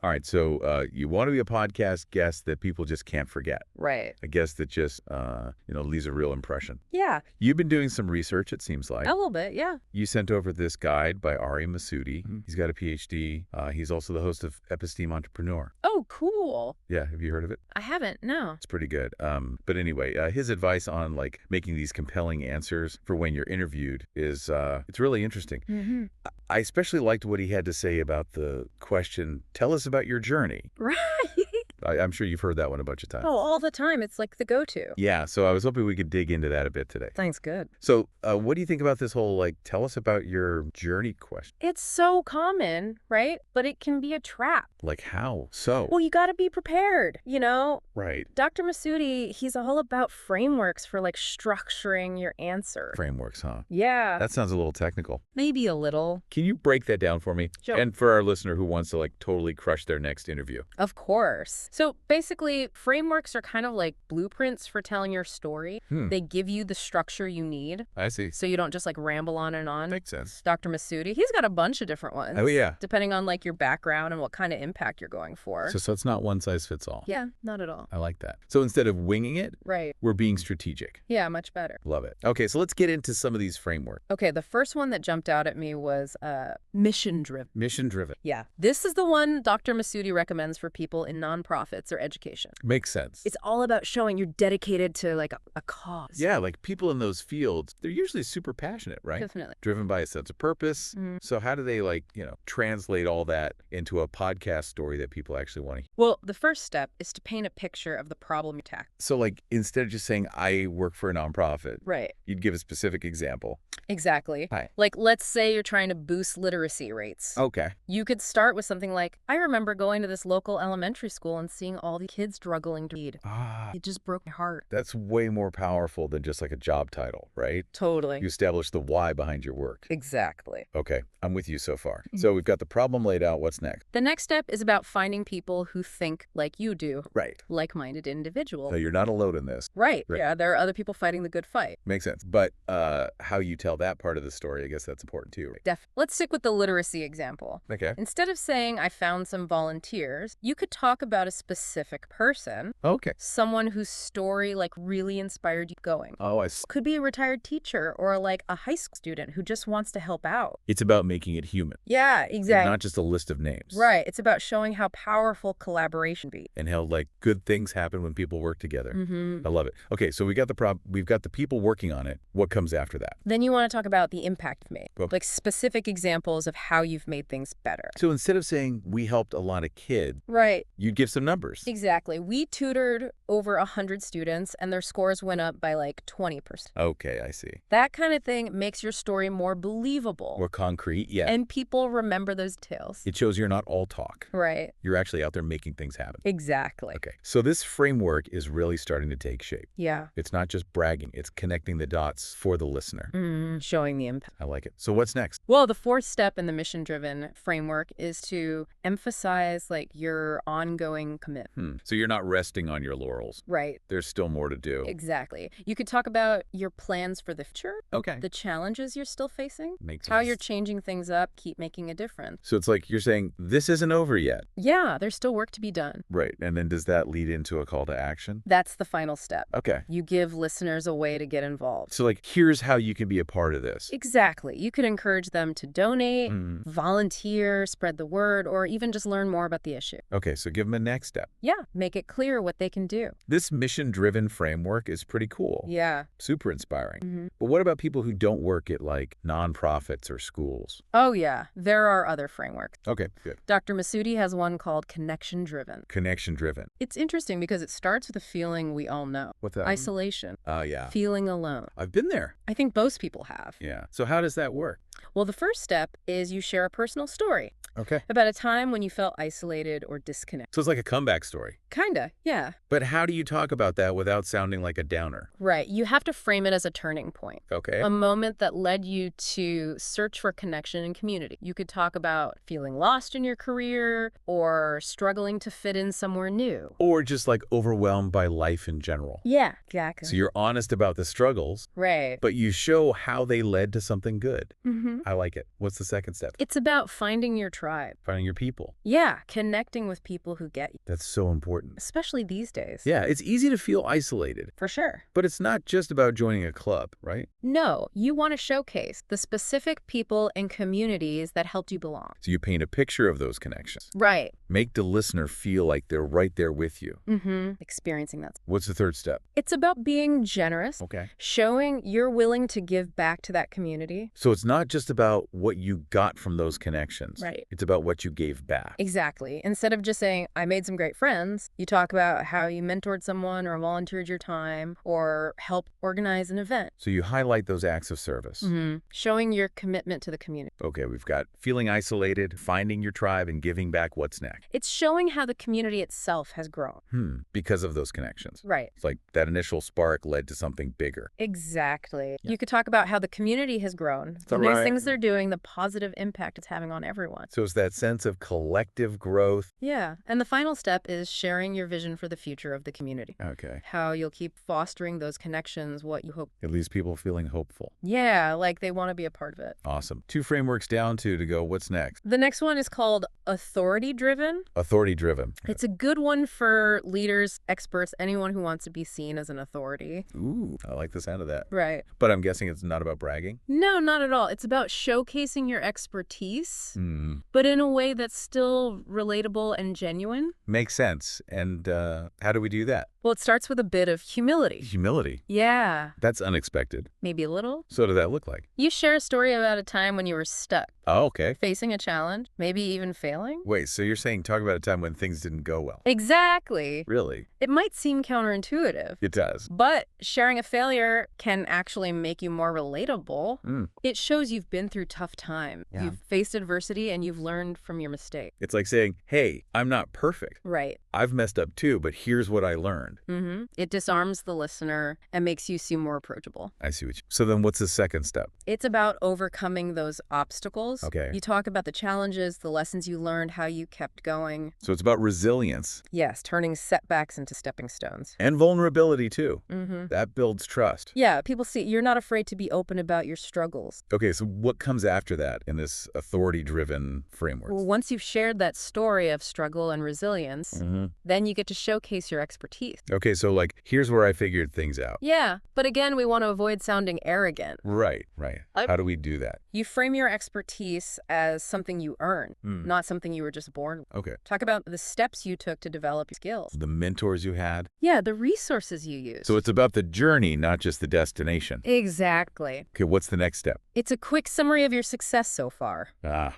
All right, so you want to be a podcast guest that people just can't forget. Right. A guest that just, leaves a real impression. Yeah. You've been doing some research, it seems like. A little bit, yeah. You sent over this guide by Ari Masudi. Mm-hmm. He's got a PhD. He's also the host of Episteme Entrepreneur. Oh, cool. Yeah, have you heard of it? I haven't, no. It's pretty good. But anyway, his advice on like making these compelling answers for when you're interviewed is it's really interesting. Mm-hmm. I especially liked what he had to say about the question, tell us about your journey. Right. I'm sure you've heard that one a bunch of times. Oh, all the time. It's like the go-to. Yeah, so I was hoping we could dig into that a bit today. Thanks, good. So what do you think about this whole, like, tell us about your journey question? It's so common, right? But it can be a trap. Like how? So? Well, you got to be prepared, Right. Dr. Masudi, he's all about frameworks for, like, structuring your answer. Frameworks, huh? Yeah. That sounds a little technical. Maybe a little. Can you break that down for me? Sure. And for our listener who wants to, like, totally crush their next interview. Of course. So basically, frameworks are kind of like blueprints for telling your story. They give you the structure you need. I see. So you don't just like ramble on and on. Makes sense. Dr. Masudi, he's got a bunch of different ones. Oh, yeah. Depending on like your background and what kind of impact you're going for. So it's not one size fits all. Yeah, not at all. I like that. So instead of winging it, Right. we're being strategic. Yeah, much better. Love it. Okay, so let's get into some of these frameworks. Okay, the first one that jumped out at me was mission driven. Mission driven. Yeah. This is the one Dr. Masudi recommends for people in nonprofits or education. Makes sense. It's all about showing you're dedicated to like a cause. Yeah, like people in those fields, they're usually super passionate, right? Definitely. Driven by a sense of purpose. So how do they translate all that into a podcast story that people actually want to hear? Well, the first step is to paint a picture of the problem you tackle. So like instead of just saying I work for a nonprofit, Right. you'd give a specific example. Exactly. Hi. Like, let's say you're trying to boost literacy rates. Okay. You could start with something like, I remember going to this local elementary school and seeing all the kids struggling to read. It just broke my heart. That's way more powerful than just like a job title, right? Totally. You establish the why behind your work. Exactly. Okay, I'm with you so far. So we've got the problem laid out. What's next? The next step is about finding people who think like you do. Right. Like-minded individuals. So you're not alone in this. Right. Right. Yeah, there are other people fighting the good fight. Makes sense. But how you tell that part of the story, I guess that's important too. Let's stick with the literacy example. Okay. Instead of saying, I found some volunteers, you could talk about a specific person, Okay. someone whose story like really inspired you going. Oh, I see. Could be a retired teacher or like a high school student who just wants to help out. It's about making it human. Yeah, exactly. Not just a list of names. Right. It's about showing how powerful collaboration be. And how like good things happen when people work together. Mm-hmm. I love it. Okay, so we got we've got the people working on it. What comes after that? Then you want to talk about the impact you've made, Okay. like specific examples of how you've made things better. So instead of saying we helped a lot of kids, Right. you'd give some numbers. Exactly. We tutored over 100 students and their scores went up by like 20%. Okay, I see. That kind of thing makes your story more believable. More concrete, yeah. And people remember those tales. It shows you're not all talk. Right. You're actually out there making things happen. Exactly. Okay, so this framework is really starting to take shape. Yeah. It's not just bragging, it's connecting the dots for the listener. Showing the impact. I like it. So what's next? Well, the fourth step in the mission-driven framework is to emphasize like your ongoing commitment. So you're not resting on your laurels. Right. There's still more to do. Exactly. You could talk about your plans for the future, Okay. the challenges you're still facing, Makes how sense. you're changing things up, keep making a difference. So it's like you're saying, this isn't over yet. Yeah, there's still work to be done. Right. And then does that lead into a call to action? That's the final step. Okay. You give listeners a way to get involved. So like, here's how you can be a part of this. Exactly. You could encourage them to donate, Mm. volunteer, spread the word, or even just learn more about the issue. Okay, so give them a next step. Yeah, make it clear what they can do. This mission-driven framework is pretty cool. Yeah. Super inspiring. But what about people who don't work at like nonprofits or schools? Oh, yeah. There are other frameworks. Okay, good. Dr. Masudi has one called connection driven. Connection-driven. It's interesting because it starts with a feeling we all know. What's that? Isolation. Oh, yeah. Feeling alone. I've been there. I think most people have. Yeah. So how does that work? Well, the first step is you share a personal story Okay. about a time when you felt isolated or disconnected. So it's like a comeback story. Kinda, yeah. But how do you talk about that without sounding like a downer? Right. You have to frame it as a turning point. Okay. A moment that led you to search for connection and community. You could talk about feeling lost in your career or struggling to fit in somewhere new. Or just like overwhelmed by life in general. Yeah, exactly. So you're honest about the struggles, Right. but you show how they led to something good. I like it. What's the second step? It's about finding your tribe. Finding your people. Yeah, connecting with people who get you, That's so important. especially these days. Yeah, it's easy to feel isolated, For sure. but it's not just about joining a club, right? No, you want to showcase the specific people and communities that helped you belong. So you paint a picture of those connections. Right. Make the listener feel like they're right there with you. Experiencing that. What's the third step? It's about being generous, Okay. showing you're willing to give back to that community. So it's not just about what you got from those connections. Right. It's about what you gave back. Exactly. Instead of just saying, I made some great friends, you talk about how you mentored someone or volunteered your time or helped organize an event. So you highlight those acts of service. Showing your commitment to the community. Okay, we've got feeling isolated, finding your tribe, and giving back. What's next? It's showing how the community itself has grown. Because of those connections. Right. It's like that initial spark led to something bigger. Exactly. Yeah. You could talk about how the community has grown, the all nice right. things they're doing, the positive impact it's having on everyone. So it's that sense of collective growth. Yeah. And the final step is sharing your vision for the future of the community. Okay. How you'll keep fostering those connections, what you hope. It leaves people feeling hopeful. Yeah, like they want to be a part of it. Awesome. 2 frameworks down to go. What's next? The next one is called authority-driven. Authority-driven. It's a good one for leaders, experts, anyone who wants to be seen as an authority. Ooh, I like the sound of that. Right. But I'm guessing it's not about bragging? No, not at all. It's about showcasing your expertise, Hmm. but in a way that's still relatable and genuine. Makes sense. And how do we do that? Well, it starts with a bit of humility. Humility. Yeah, That's unexpected. maybe a little. So what did that look like? You share a story about a time when you were stuck, Oh, okay. facing a challenge, maybe even failing. Wait, so you're saying talk about a time when things didn't go well? Exactly. Really? It might seem counterintuitive, It does. but sharing a failure can actually make you more relatable. It shows you've been through tough times. Yeah. You've faced adversity and you've learned from your mistake. It's like saying, hey, I'm not perfect. Right. I've messed up too, but here's what I learned. It disarms the listener and makes you seem more approachable. I see what you... So then what's the second step? It's about overcoming those obstacles. Okay. You talk about the challenges, the lessons you learned, how you kept going. So it's about resilience Yes, turning setbacks into stepping stones. and vulnerability too. That builds trust. Yeah, people see you're not afraid to be open about your struggles. Okay, so what comes after that in this authority-driven framework? Well, once you've shared that story of struggle and resilience, then you get to showcase your expertise. Okay, so like, here's where I figured things out. Yeah, but again, we want to avoid sounding arrogant. Right, right. How do we do that? You frame your expertise as something you earned, not something you were just born with. Okay. Talk about the steps you took to develop your skills. The mentors you had. Yeah, the resources you used. So it's about the journey, not just the destination. Exactly. Okay, what's the next step? It's a quick summary of your success so far.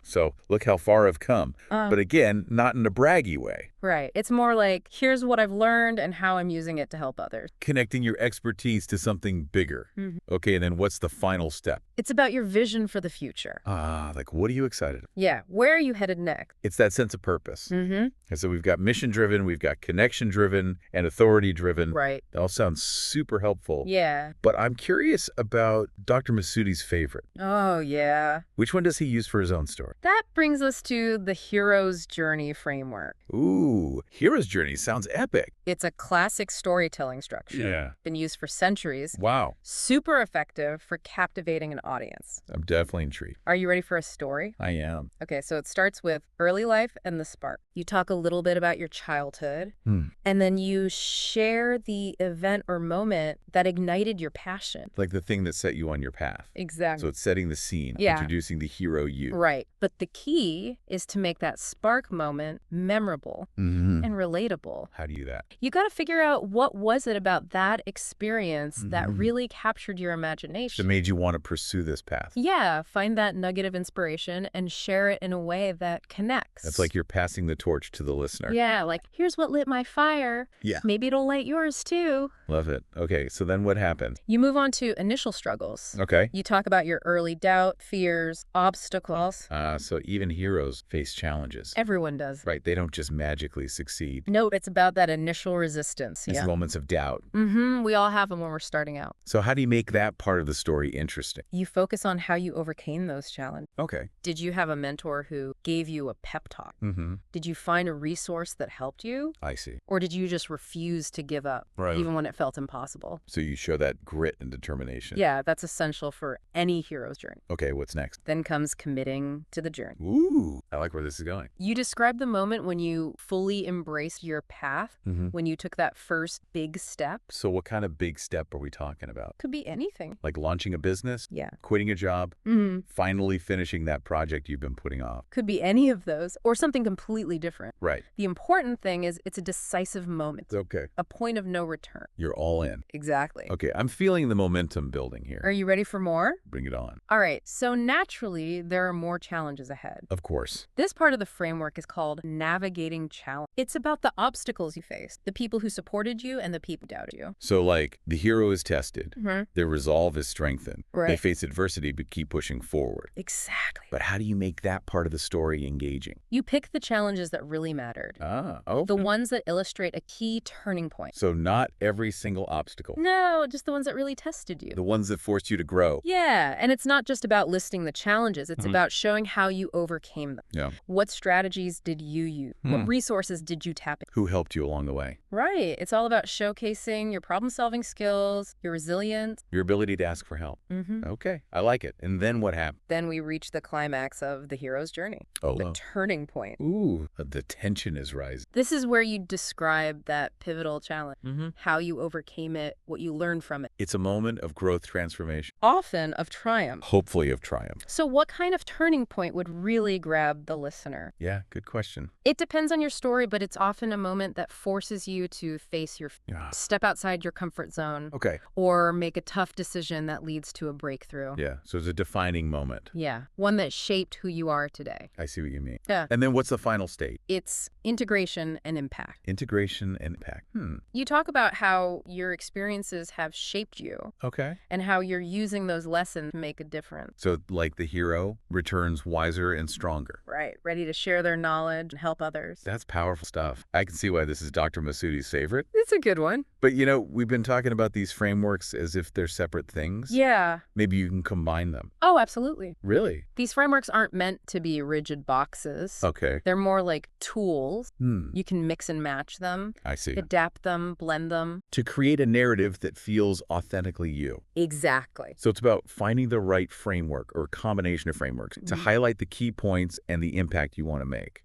So look how far I've come. But again, not in a braggy way. Right. It's more like, here's what I've learned and how I'm using it to help others. Connecting your expertise to something bigger. Okay, and then what's the final step? It's about your vision for the future. Like what are you excited about? Yeah, where are you headed next? It's that sense of purpose. And so we've got mission-driven, we've got connection-driven, and authority-driven. Right. That all sounds super helpful. Yeah. But I'm curious about Dr. Masudi's favorite. Oh, yeah. Which one does he use for his own story? That brings us to the hero's journey framework. Ooh, hero's journey sounds epic. It's a classic storytelling structure. Been used for centuries. Wow. Super effective for captivating an audience. I'm definitely intrigued. Are you ready for a story? I am. Okay, so it starts with early life and the spark. You talk a little bit about your childhood, and then you share the event or moment that ignited your passion. Like the thing that set you on your path. Exactly. So it's setting the scene, Yeah. introducing the hero you. Right. But the key is to make that spark moment memorable and relatable. How do you do that? You got to figure out what was it about that experience that really captured your That imagination. made you want to pursue this path. Yeah, find that nugget of inspiration and share it in a way that connects. That's like you're passing the torch to the listener. Yeah, like, here's what lit my fire. Yeah. Maybe it'll light yours too. Love it. Okay, so then what happened? You move on to initial struggles. Okay. You talk about your early doubt, fears, obstacles. So even heroes face challenges. Everyone does. Right, they don't just magically succeed. No, it's about that initial resistance. It's Yeah. moments of doubt. We all have them when we're starting out. So how do you make that part of the story interesting? You focus on how you overcame those challenges. Okay. Did you have a mentor who gave you a pep talk? Mm-hmm. Did you find a resource that helped you? I see. Or did you just refuse to give up, Right. even when it felt impossible? So you show that grit and determination. Yeah, that's essential for any hero's journey. Okay, what's next? Then comes committing to the journey. Ooh, I like where this is going. You describe the moment when you fully embraced your path, Mm-hmm. when you took that first big step. So what kind of big step are we talking about? Could be anything. Like launching a business? Yeah. Quitting a job? Mm-hmm. Finally finishing that project you've been putting off? Could be any of those, or something completely different. Right. The important thing is it's a decisive moment, Okay. a point of no return. You're all in. Exactly. Okay, I'm feeling the momentum building here. Are you ready for more? Bring it on. All right, so naturally, there are more challenges ahead. Of course. This part of the framework is called navigating challenge. It's about the obstacles you faced, the people who supported you and the people who doubted you. So like the hero is tested. Mm-hmm. Their resolve is strengthened. They Right. face adversity but keep pushing forward. Exactly. But how do you make that part of the story engaging? You pick the challenges that really mattered, Oh. the ones that illustrate a key turning point. So not every single obstacle. No, just the ones that really tested you. The ones that forced you to grow. Yeah, and it's not just about listing the challenges. It's Mhm. about showing how you overcame them. Yeah. What strategies did you use? What resources did you tap into? Who helped you along the way? Right. It's all about showcasing your problem-solving skills, your resilience. Your ability to ask for help. Mm-hmm. Okay, I like it. And then what happened? Then we reach the climax of the hero's journey, Oh, the turning point. ooh, the tension is rising. This is where you describe that pivotal challenge, Mm-hmm. how you overcame it, what you learned from it, It's a moment of growth transformation, often of triumph. hopefully of triumph. So what kind of turning point would really grab the listener? Yeah, good question. It depends on your story, but it's often a moment that forces you to face your Yeah. step outside your comfort zone Okay. or make a tough decision that leads to a breakthrough. Yeah, so it's a defining moment. Yeah, one that shaped who you are today. I see what you mean. Yeah. And then what's the final state? It's integration and impact. Integration and impact. You talk about how your experiences have shaped you Okay. and how you're using those lessons to make a difference. So like the hero returns wiser and stronger. Right, ready to share their knowledge and help others. That's powerful stuff. I can see why this is Dr. Masudi's favorite. It's a good one. But you know, we've been talking about these frameworks as if they're separate things. Yeah. Maybe you can combine them. Oh, absolutely. Really? These frameworks aren't meant to be rigid boxes. Okay. They're more like tools. Hmm. You can mix and match them, I see. adapt them, blend them. To create a narrative that feels authentically you. Exactly. So it's about finding the right framework or combination of frameworks to highlight the key points and the impact you want to make.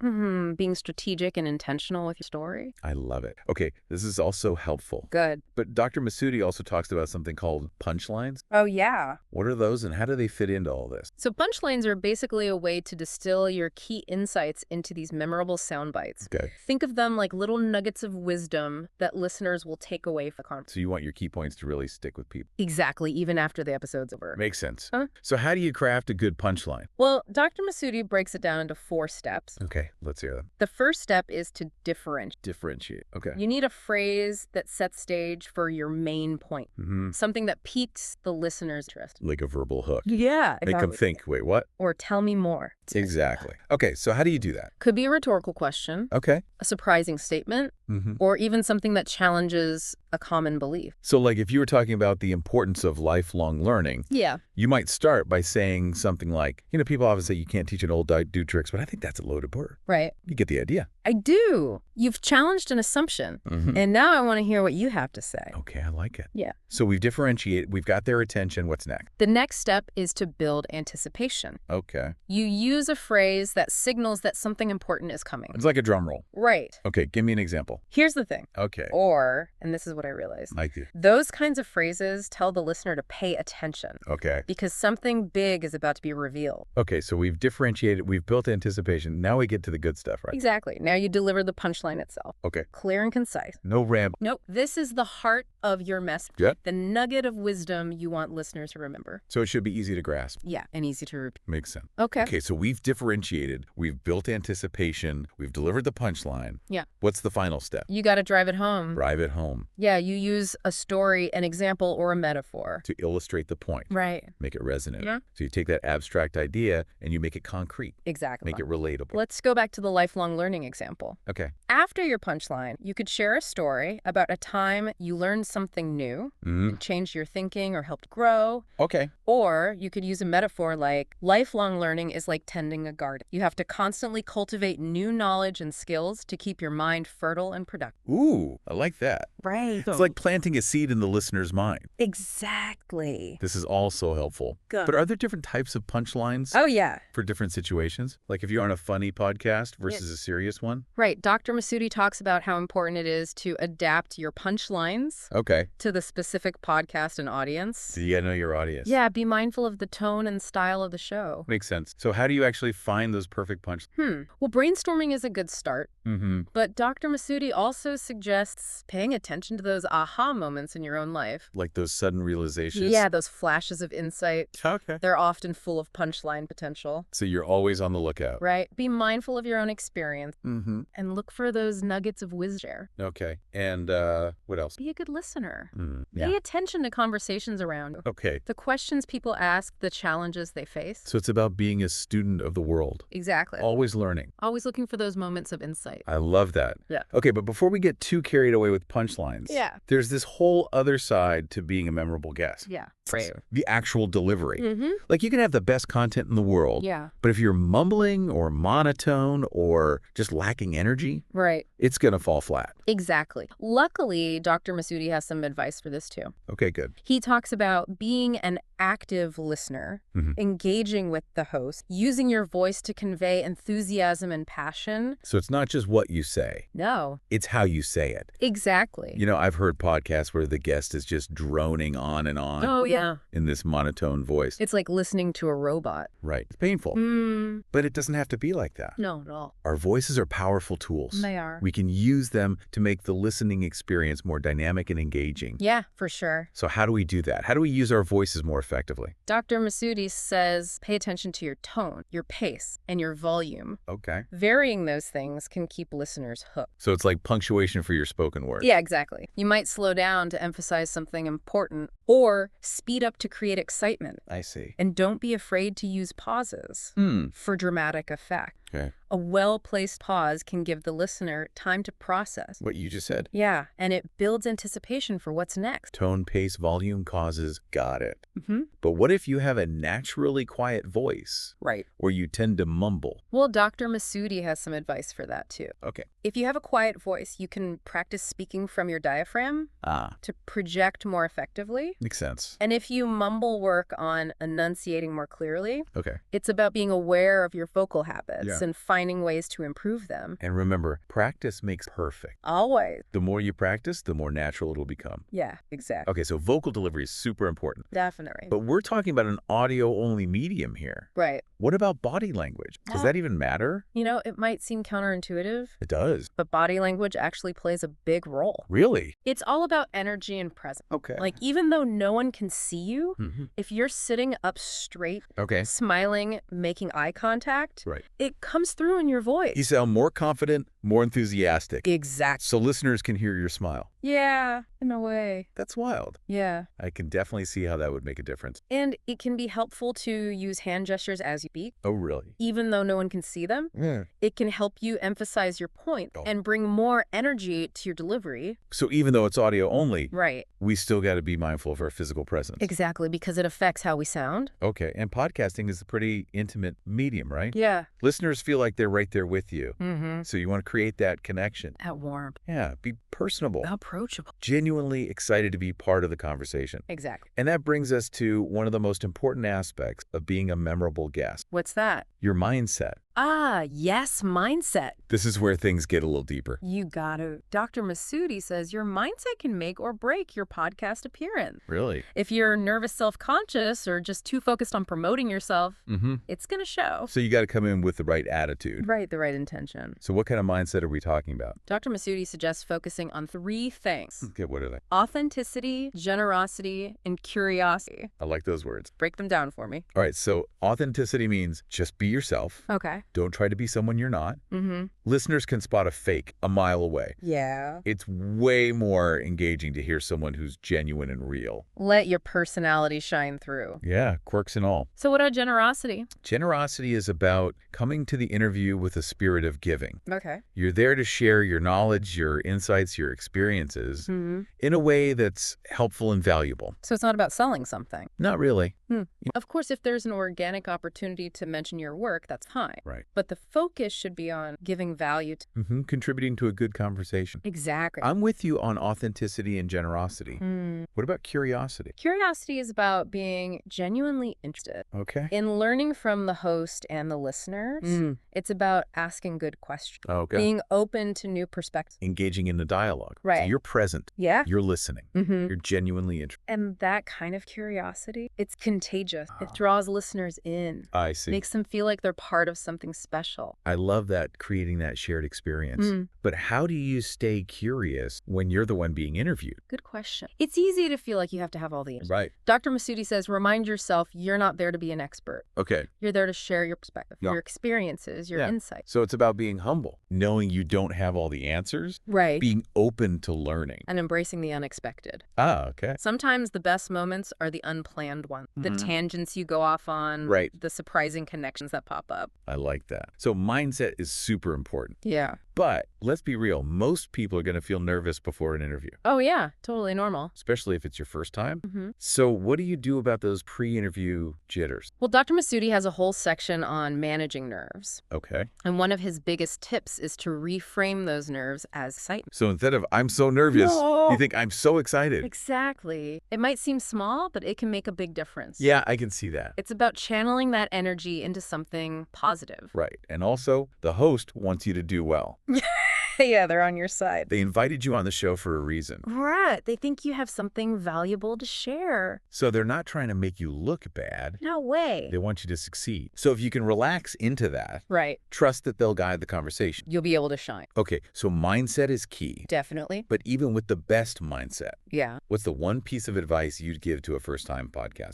Being strategic and intentional with your story. I love it. Okay, this is also helpful. Good. But Dr. Masudi also talks about something called punchlines. Oh, yeah. What are those and how do they fit into all this? So punchlines are basically a way to distill your key insights into these memorable sound bites. Okay. Think of them like little nuggets of wisdom that listeners will take away from the conversation. So you want your key points to really stick with people. Exactly, even after the episode's over. Makes sense. Huh? So how do you craft a good punchline? Well, Dr. Masudi breaks it down into 4 steps. Okay, let's hear them. The first step is to differentiate. Differentiate. Okay. You need a phrase that sets stage for your main point, something that piques the listener's interest. Like a verbal hook. Yeah, Make them think, wait, what? Or tell me more. Exactly. Okay, so how do you do that? Could be a rhetorical question, Okay. a surprising statement, or even something that challenges a common belief. So like if you were talking about the importance of lifelong learning, Yeah. you might start by saying something like, you know, people often say you can't teach an old dog do tricks, but I think that's a loaded word. Right. You get the idea. I do. You've challenged an assumption, and now I want to hear what you have to say. Okay, I like it. Yeah. So we've differentiated, we've got their attention. What's next? The next step is to build anticipation. Okay. You use a phrase that signals that something important is coming. It's like a drum roll. Right. Okay, give me an example. Here's the thing. Okay. Or, and this is what I realized, I do. those kinds of phrases tell the listener to pay attention Okay. because something big is about to be revealed. Okay, so we've differentiated, we've built anticipation. Now we get to the good stuff, right? Exactly. Now you deliver the punchline itself. Okay. Clear and concise. No ramble. Nope. This is the heart of your message. Yeah. The nugget of wisdom you want listeners to remember. So it should be easy to grasp. Yeah, and easy to repeat. Makes sense. Okay. Okay, so we've differentiated, we've built anticipation, we've delivered the punchline. Yeah. What's the final step? You got to drive it home. Drive it home Yeah, you use a story, an example, or a metaphor. to illustrate the point. Right. Make it resonant. Yeah. So you take that abstract idea and you make it concrete, Exactly. make it relatable. Let's go back to the lifelong learning example. Okay. After your punchline, you could share a story about a time you learned something new, Mm-hmm. it changed your thinking or helped grow. Okay. Or you could use a metaphor like lifelong learning is like tending a garden. You have to constantly cultivate new knowledge and skills to keep your mind fertile and productive. Ooh, I like that. Right. It's like planting a seed in the listener's mind. Exactly. This is also helpful. Good. But are there different types of punchlines Oh, yeah. for different situations? Like if you're on a funny podcast versus a serious one? Right. Dr. Masudi talks about how important it is to adapt your punchlines Okay. to the specific podcast and audience. So you gotta know your audience. Yeah, be mindful of the tone and style of the show. Makes sense. So how do you actually find those perfect punchlines? Well, brainstorming is a good start, Mm-hmm. but Dr. Masudi also suggests paying attention to those aha moments in your own life. Like those sudden realizations? Yeah, those flashes of insight. Okay. They're often full of punchline potential. So you're always on the lookout. Right? Be mindful of your own experience Mm-hmm. and look for those nuggets of wisdom. Okay. And what else? Be a good listener. Yeah. Pay attention to conversations around you. Okay. The questions people ask, the challenges they face. So it's about being a student of the world. Exactly. Always learning. Always looking for those moments of insight. I love that. Yeah. Okay, but before we get too carried away with punchlines, Yeah. there's this whole other side to being a memorable guest. Yeah. The actual delivery. Mm-hmm. Like you can have the best content in the world, Yeah. but if you're mumbling or monotone or just lacking energy, Right. it's going to fall flat. Exactly. Luckily, Dr. Masudi has some advice for this too. Okay, good. He talks about being an active listener, engaging with the host, using your voice to convey enthusiasm and passion. So it's not just what you say, No. it's how you say it. Exactly. You know, I've heard podcasts where the guest is just droning on and on Oh, yeah. in this monotone voice. It's like listening to a robot. Right. It's painful, but it doesn't have to be like that. No, at all. Our voices are powerful tools. They are. We can use them to make the listening experience more dynamic and engaging. Yeah, for sure. So how do we do that? How do we use our voices more effectively? Dr. Masudi says pay attention to your tone, your pace, and your volume. Okay. Varying those things can keep listeners hooked. So it's like punctuation for your spoken word. Yeah, exactly. You might slow down to emphasize something important or speed up to create excitement. I see. And don't be afraid to use pauses for dramatic effect. Okay. A well-placed pause can give the listener time to process. What you just said. Yeah, and it builds anticipation for what's next. Tone, pace, volume, causes. Got it. Mm-hmm. But what if you have a naturally quiet voice Right. where you tend to mumble? Well, Dr. Masudi has some advice for that too. Okay. If you have a quiet voice, you can practice speaking from your diaphragm to project more effectively. Makes sense. And if you mumble, work on enunciating more clearly. Okay. It's about being aware of your vocal habits Yeah. and finding ways to improve them. And remember, practice makes perfect. Always. The more you practice, the more natural it'll become. Yeah, exactly. Okay, so vocal delivery is super important. Definitely. But we're talking about an audio-only medium here. Right. What about body language? Does that even matter? You know, it might seem counterintuitive, It does. but body language actually plays a big role. Really? It's all about energy and presence. Okay. Like, even though no one can see you, Mhm. if you're sitting up straight, Okay. smiling, making eye contact, Right. it comes through in your voice. You sound more confident, more enthusiastic. Exactly. So listeners can hear your smile. Yeah, in a way. That's wild. Yeah. I can definitely see how that would make a difference. And it can be helpful to use hand gestures as you speak. Oh, really? Even though no one can see them, it can help you emphasize your point Oh. and bring more energy to your delivery. So even though it's audio only, Right. we still got to be mindful of our physical presence. Exactly, because it affects how we sound. Okay, and podcasting is a pretty intimate medium, right? Yeah. Listeners feel like they're right there with you. Mm-hmm. So you want to create that connection. That warmth. Yeah, be personable. Approachable. Genuinely excited to be part of the conversation. Exactly. And that brings us to one of the most important aspects of being a memorable guest, What's that? your mindset. Ah, yes, mindset. This is where things get a little deeper. You got to. Dr. Masudi says your mindset can make or break your podcast appearance. Really? If you're nervous, self-conscious, or just too focused on promoting yourself, it's going to show. So you got to come in with the right attitude. Right, the right intention. So what kind of mindset are we talking about? Dr. Masudi suggests focusing on 3 things: Okay, what are they? authenticity, generosity, and curiosity. I like those words. Break them down for me. All right, so authenticity means just be yourself. Okay. Don't try to be someone you're not. Mm-hmm. Listeners can spot a fake a mile away. Yeah. It's way more engaging to hear someone who's genuine and real. Let your personality shine through. Yeah, quirks and all. So what about generosity? Generosity is about coming to the interview with a spirit of giving. Okay. You're there to share your knowledge, your insights, your experiences in a way that's helpful and valuable. So it's not about selling something. Not really. Of course, if there's an organic opportunity to mention your work, that's fine. Right. But the focus should be on giving value to... Contributing to a good conversation. Exactly. I'm with you on authenticity and generosity. What about curiosity? Curiosity is about being genuinely interested. Okay. In learning from the host and the listeners, it's about asking good questions. Okay. Being open to new perspectives. Engaging in the dialogue. Right. So you're present. Yeah. You're listening. You're genuinely interested. And that kind of curiosity, it's contagious. It draws listeners in. I see. Makes them feel like they're part of something special. I love that, creating that shared experience. But how do you stay curious when you're the one being interviewed? Good question. It's easy to feel like you have to have all the answers. Right. Dr. Masudi says, remind yourself you're not there to be an expert. Okay. You're there to share your perspective, your experiences, your insights. So it's about being humble, knowing you don't have all the answers, Right. being open to learning. And embracing the unexpected. Okay. Sometimes the best moments are the unplanned ones. The tangents you go off on. Right. The surprising connections that pop up. I like that. So mindset is super important. Yeah. But let's be real, most people are going to feel nervous before an interview, Oh, yeah. Totally normal. especially if it's your first time. So what do you do about those pre-interview jitters? Well, Dr. Masudi has a whole section on managing nerves. Okay. And one of his biggest tips is to reframe those nerves as excitement. So instead of I'm so nervous, you think I'm so excited. Exactly. It might seem small, but it can make a big difference. Yeah, I can see that. It's about channeling that energy into something positive. Right. And also, the host wants you to do well. Yeah, they're on your side. They invited you on the show for a reason. Right. They think you have something valuable to share. So they're not trying to make you look bad. No way. They want you to succeed. So if you can relax into that, Right. trust that they'll guide the conversation. You'll be able to shine. Okay, so mindset is key. Definitely. But even with the best mindset, Yeah. what's the one piece of advice you'd give to a first-time podcast?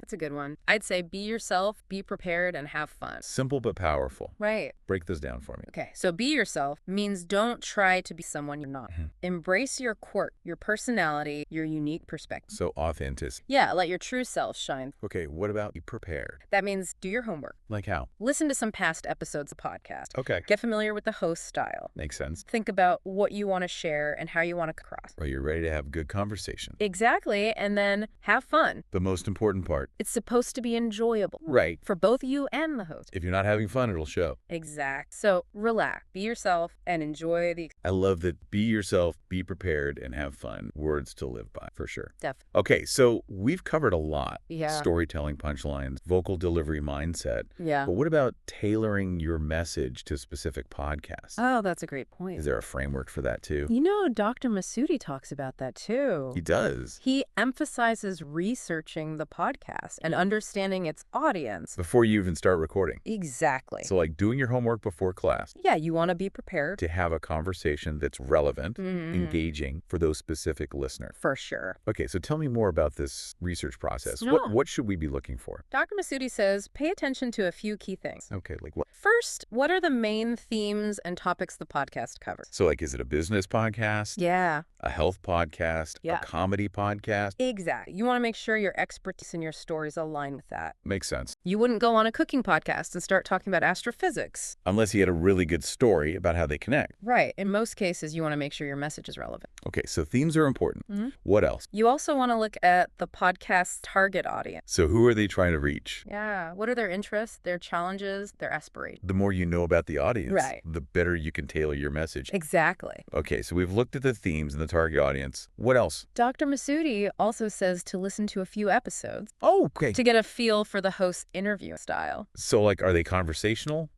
That's a good one. I'd say be yourself, be prepared, and have fun. Simple but powerful. Right. Break those down for me. Okay, so be yourself means don't try to be someone you're not. Embrace your quirk, your personality, your unique perspective. So authenticity. Yeah, let your true self shine. Okay, what about be prepared? That means do your homework. Like how? Listen to some past episodes of the podcast. Okay. Get familiar with the host style. Makes sense. Think about what you want to share and how you want to come across. Well, you're ready to have good conversation. Exactly, and then have fun. The most important part. It's supposed to be enjoyable. Right. For both you and the host. If you're not having fun, it'll show. Exact. So relax, be yourself, and enjoy the... I love that be yourself, be prepared, and have fun. Words to live by, for sure. Definitely. Okay, so we've covered a lot. Yeah. Storytelling, punchlines, vocal delivery mindset. Yeah. But what about tailoring your message to specific podcasts? Oh, that's a great point. Is there a framework for that too? You know, Dr. Masudi talks about that too. He does. He emphasizes researching the podcast and understanding its audience. Before you even start recording. Exactly. So like doing your homework before class Yeah, you want to be prepared. to have a conversation that's relevant, engaging for those specific listeners. For sure. Okay, so tell me more about this research process. No. What should we be looking for? Dr. Masudi says pay attention to a few key things. Okay, like what? First, what are the main themes and topics the podcast covers? So like, is it a business podcast? Yeah, A health podcast? Yeah. A comedy podcast? exactly. You want to make sure your expertise and your stories align with that. Makes sense. You wouldn't go on a cooking podcast and start talking about astrophysics. Unless he had a really good story about how they connect. Right. In most cases, you want to make sure your message is relevant. Okay, so themes are important. What else? You also want to look at the podcast's target audience. So who are they trying to reach? Yeah. What are their interests, their challenges, their aspirations? The more you know about the audience, Right. the better you can tailor your message. Exactly. Okay, so we've looked at the themes and the target audience. What else? Dr. Masudi also says to listen to a few episodes Oh, okay. to get a feel for the host's interview style. So like, are they conversational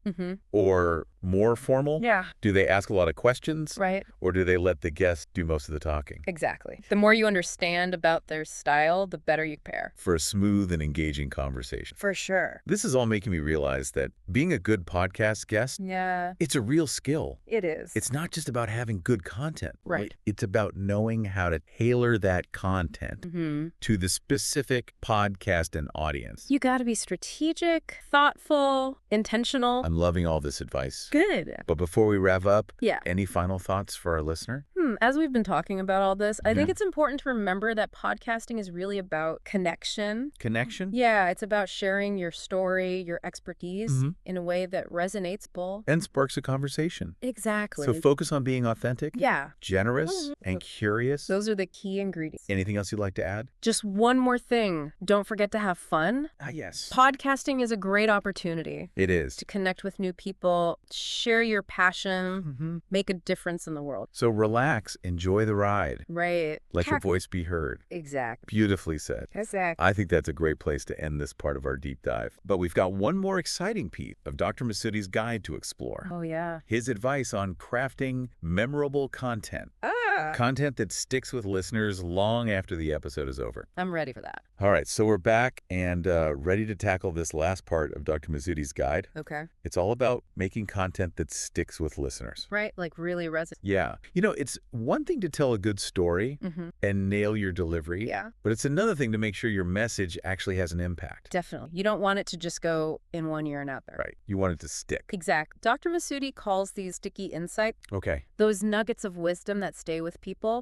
or more formal? Yeah. Do they ask ask a lot of questions? Right. Or do they let the guest do most of the talking? Exactly. The more you understand about their style, the better you pair. For a smooth and engaging conversation. For sure. This is all making me realize that being a good podcast guest, Yeah, it's a real skill. it is. It's not just about having good content. Right. It's about knowing how to tailor that content Mm-hmm. to the specific podcast and audience. You got to be strategic, thoughtful, intentional. I'm loving all this advice. Good. But before we wrap up, Yeah. any final thoughts for our listener? As we've been talking about all this, I think Yeah. it's important to remember that podcasting is really about connection. Connection? Yeah, it's about sharing your story, your expertise Mhm. in a way that resonates full. And sparks a conversation. Exactly. So focus on being authentic, Yeah, generous, and curious. those are the key ingredients. Anything else you'd like to add? Just one more thing. Don't forget to have fun. Yes. Podcasting is a great opportunity It is. to connect with new people, share your passion, make a difference in the world. So relax, enjoy the ride. Right. Let your voice be heard. Exactly. Beautifully said. Exactly. I think that's a great place to end this part of our deep dive. But we've got one more exciting piece of Dr. Masuti's guide to explore. Oh, yeah. His advice on crafting memorable content. Content that sticks with listeners long after the episode is over. I'm ready for that. All right, so we're back and ready to tackle this last part of Dr. Masuti's guide. Okay. It's all about making content that sticks with listeners. Right? Like really resonate. Yeah. You know, it's one thing to tell a good story and nail your delivery. Yeah. But it's another thing to make sure your message actually has an impact. Definitely. You don't want it to just go in one ear and out there. Right. You want it to stick. Exactly. Dr. Masuti calls these sticky insights Okay. those nuggets of wisdom that stay with people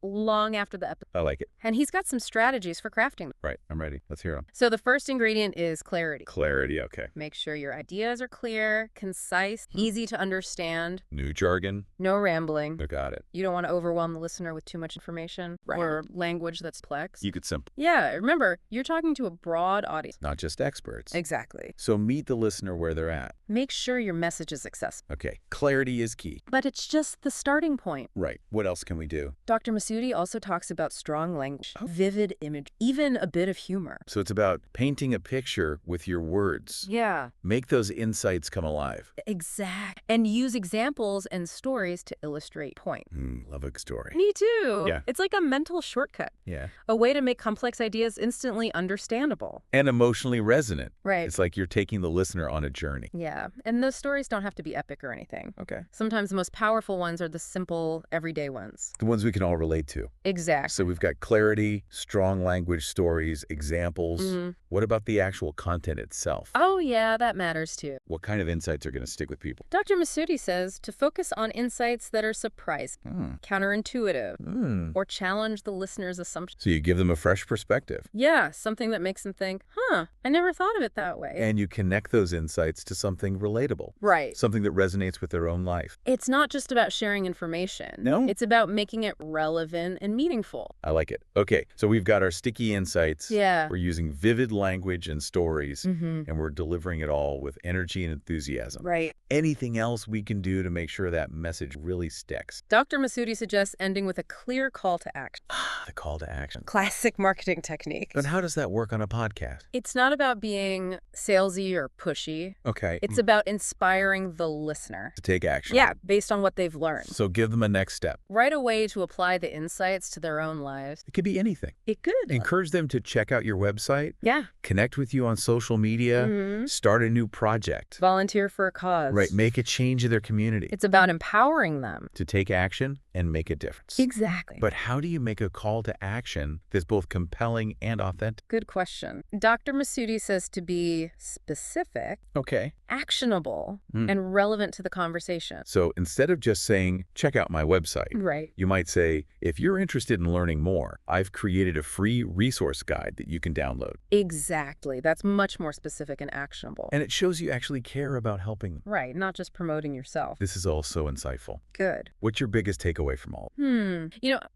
long after the episode. I like it. And he's got some strategies for crafting them. Right. I'm ready. Let's hear them. So the first ingredient is clarity. Clarity. Okay. Make sure your ideas are clear, concise, easy to understand, New jargon. no rambling. I got it. You don't want to overwhelm the listener with too much information or language that's complex. You could simple. Yeah, remember, you're talking to a broad audience. Not just experts. Exactly. So meet the listener where they're at. Make sure your message is accessible. Okay. Clarity is key. But it's just the starting point. Right. What else can we do? Dr. Masuti also talks about strong language, vivid image, even a bit of humor. So it's about painting a picture with your words. Yeah. Make those insights come alive. Exact. And use examples and stories to illustrate point. Love a story. Me too. Yeah. It's like a mental shortcut, Yeah. a way to make complex ideas instantly understandable. And emotionally resonant. Right. It's like you're taking the listener on a journey. Yeah. And those stories don't have to be epic or anything. Okay. Sometimes the most powerful ones are the simple, everyday ones. The ones we can all relate to. Exactly. So we've got clarity, strong language, stories, examples. What about the actual content itself? Oh, yeah, that matters too. What kind of insights are going to stick with people? Dr. Masuti says to focus on insights that are surprising, counterintuitive, or challenge the listener's assumptions. So you give them a fresh perspective. Yeah, something that makes them think, I never thought of it that way. And you connect those insights to something relatable. Right. Something that resonates with their own life. It's not just about sharing information. No. It's about making it relevant and meaningful. I like it. Okay, so we've got our sticky insights. Yeah. We're using vivid language and stories, and we're delivering it all with energy and enthusiasm. Right. Anything else we can do to make sure that message really sticks? Dr. Masuti suggests ending with a clear call to action. The call to action. Classic marketing technique. But how does that work on a podcast? It's not about being salesy or pushy. Okay. It's about inspiring the listener. To take action. Yeah, based on what they've learned. So give them a next step. Right away to apply the insights to their own lives. It could be anything. It could. Encourage them to check out your website, Yeah. connect with you on social media, start a new project. Volunteer for a cause. Right. Make a change in their community. It's about empowering them. To take action and make a difference. Exactly. But how do you make a call to action that's both compelling and authentic? Good question. Dr. Masuti says to be specific, Okay. actionable, and relevant to the conversation. So instead of just saying, check out my website, Right. you might say, if you're interested in learning more, I've created a free resource guide that you can download. Exactly. That's much more specific and actionable. And it shows you actually care about helping them. Right. Not just promoting yourself. This is all so insightful. Good. What's your biggest takeaway takeaway from all?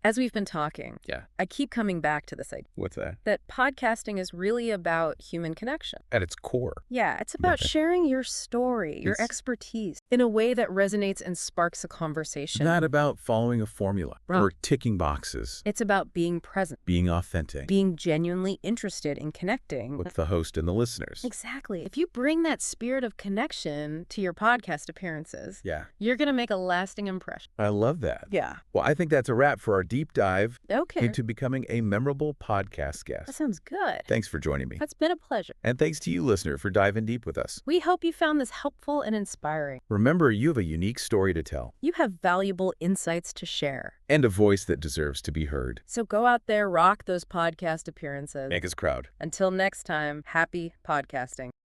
As we've been talking, Yeah. I keep coming back to this idea What's that? that podcasting is really about human connection. At its core. Yeah, it's about sharing your story, your It's expertise, in a way that resonates and sparks a conversation. not about following a formula or ticking boxes. It's about being present, Being authentic being genuinely interested in connecting with the host and the listeners. Exactly. If you bring that spirit of connection to your podcast appearances, Yeah. you're going to make a lasting impression. I love that. Yeah. Well, I think that's a wrap for our deep dive Okay. into becoming a memorable podcast That guest. sounds good. Thanks for joining me. That's been a pleasure. And thanks to you, listener, for diving deep with us. We hope you found this helpful and inspiring. Remember, you have a unique story to tell You have valuable insights to share. and a voice that deserves to be heard. So go out there, rock those podcast appearances. Make us proud. Until next time, happy podcasting.